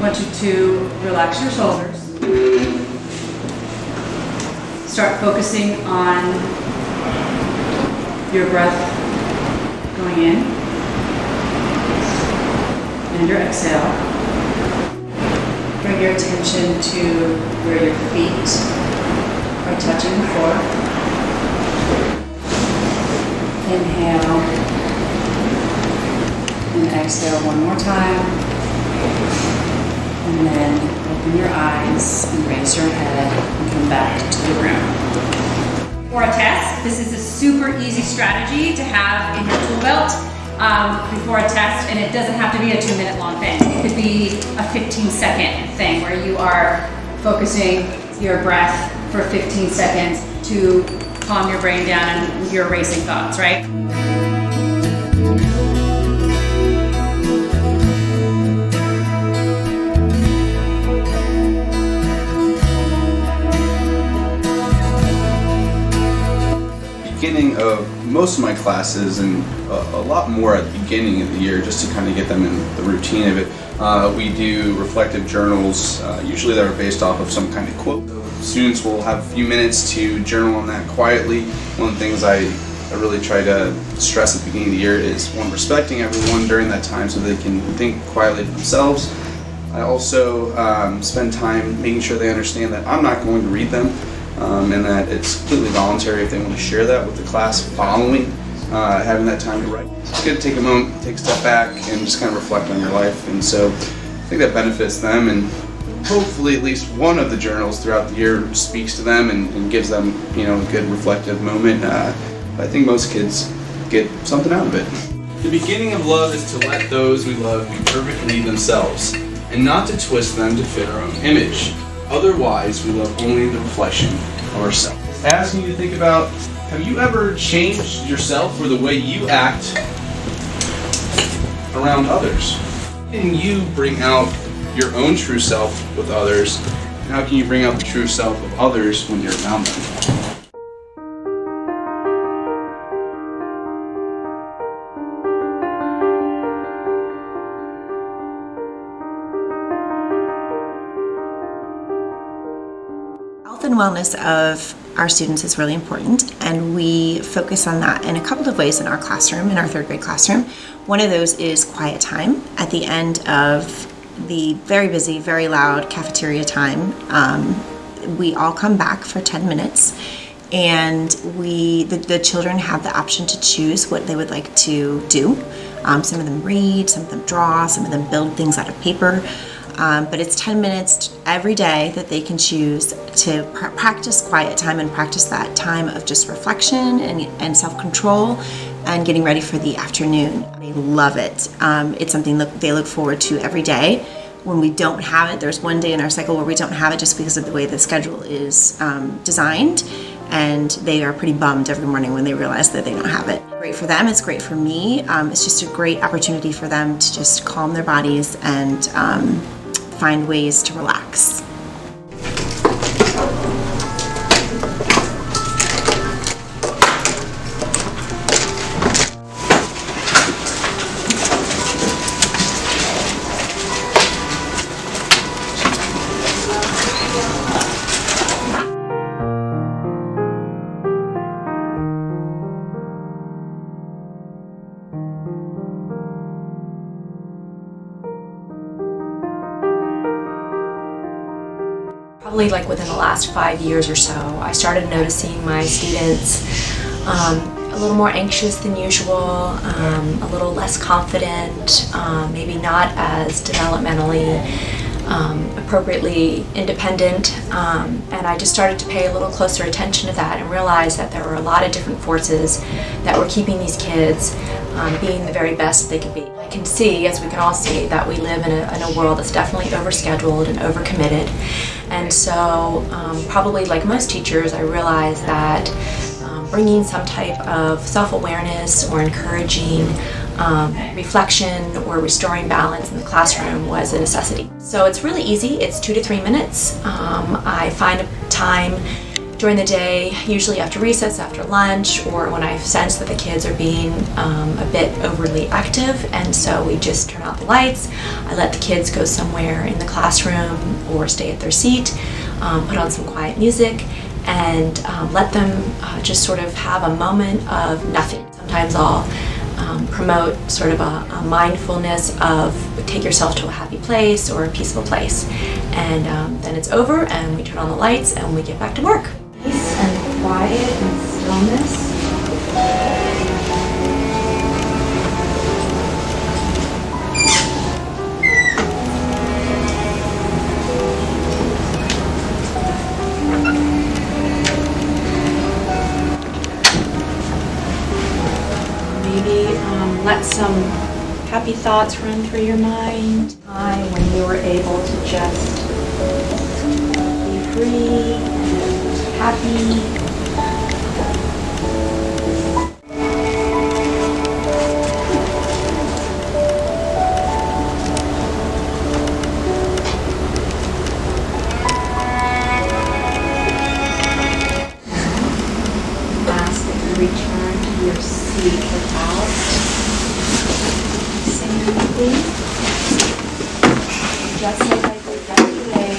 want you to relax your shoulders. Start focusing on your breath going in and your exhale. Bring your attention to where your feet are touching the floor. Inhale and exhale one more time. And then open your eyes and raise your head and come back to the room. For a test, this is a super easy strategy to have in your tool belt before a test, and it doesn't have to be a 2-minute long thing. It could be a 15-second thing where you are focusing your breath for 15 seconds to calm your brain down and your racing thoughts, right? Beginning of most of my classes, and a lot more at the beginning of the year, just to kind of get them in the routine of it, we do reflective journals, usually that are based off of some kind of quote. Students will have a few minutes to journal on that quietly. One of the things I really try to stress at the beginning of the year is, one, respecting everyone during that time so they can think quietly to themselves. I also spend time making sure they understand that I'm not going to read them. And that it's completely voluntary if they want to share that with the class following having that time to write. It's good to take a moment, take a step back, and just kind of reflect on your life. And so I think that benefits them, and hopefully at least one of the journals throughout the year speaks to them and gives them, a good reflective moment. I think most kids get something out of it. The beginning of love is to let those we love be perfectly themselves, and not to twist them to fit our own image. Otherwise, we love only the reflection of ourselves. Asking you to think about, have you ever changed yourself or the way you act around others? How can you bring out your own true self with others? And how can you bring out the true self of others when you're around them? Health and wellness of our students is really important, and we focus on that in a couple of ways in our classroom, in our third grade classroom. One of those is quiet time at the end of the very busy, very loud cafeteria time. We all come back for 10 minutes, and the children have the option to choose what they would like to do. Some of them read, some of them draw, some of them build things out of paper. But it's 10 minutes every day that they can choose to practice quiet time and practice that time of just reflection and self-control and getting ready for the afternoon. They love it. It's something that they look forward to every day. When we don't have it, there's one day in our cycle where we don't have it just because of the way the schedule is designed, and they are pretty bummed every morning when they realize that they don't have it. Great for them, it's great for me. It's just a great opportunity for them to just calm their bodies and find ways to relax. Probably like within the last 5 years or so, I started noticing my students a little more anxious than usual, a little less confident, maybe not as developmentally appropriately independent, and I just started to pay a little closer attention to that and realize that there were a lot of different forces that were keeping these kids being the very best they could be. I can see, as we can all see, that we live in a world that's definitely overscheduled and overcommitted, and so probably like most teachers, I realized that bringing some type of self-awareness or encouraging reflection or restoring balance in the classroom was a necessity. So it's really easy. It's 2 to 3 minutes. I find a time during the day, usually after recess, after lunch, or when I sense that the kids are being a bit overly active, and so we just turn out the lights. I let the kids go somewhere in the classroom or stay at their seat, put on some quiet music, and let them just sort of have a moment of nothing. Sometimes I'll promote sort of a mindfulness of take yourself to a happy place or a peaceful place. And then it's over and we turn on the lights and we get back to work. Peace and quiet and stillness. Maybe let some happy thoughts run through your mind. Time when you were able to just be free and happy. Ask that you return to your seat without saying anything. Just like I did yesterday.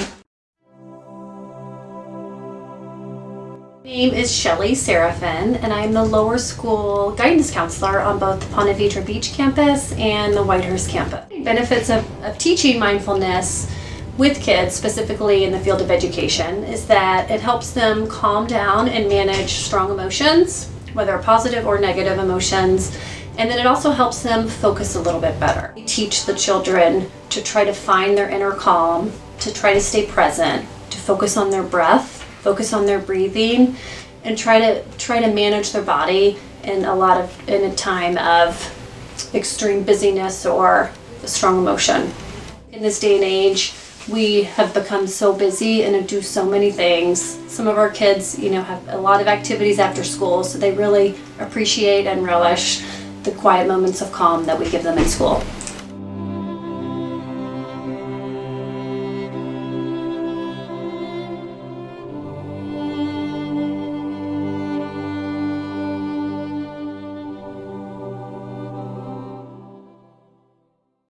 My name is Shelley Serafin, and I'm the lower school guidance counselor on both the Ponte Vedra Beach campus and the Whitehurst campus. The benefits of teaching mindfulness with kids, specifically in the field of education, is that it helps them calm down and manage strong emotions, whether positive or negative emotions, and then it also helps them focus a little bit better. We teach the children to try to find their inner calm, to try to stay present, to focus on their breath, focus on their breathing, and try to manage their body in a time of extreme busyness or strong emotion. In this day and age, we have become so busy and do so many things. Some of our kids, have a lot of activities after school, so they really appreciate and relish the quiet moments of calm that we give them in school.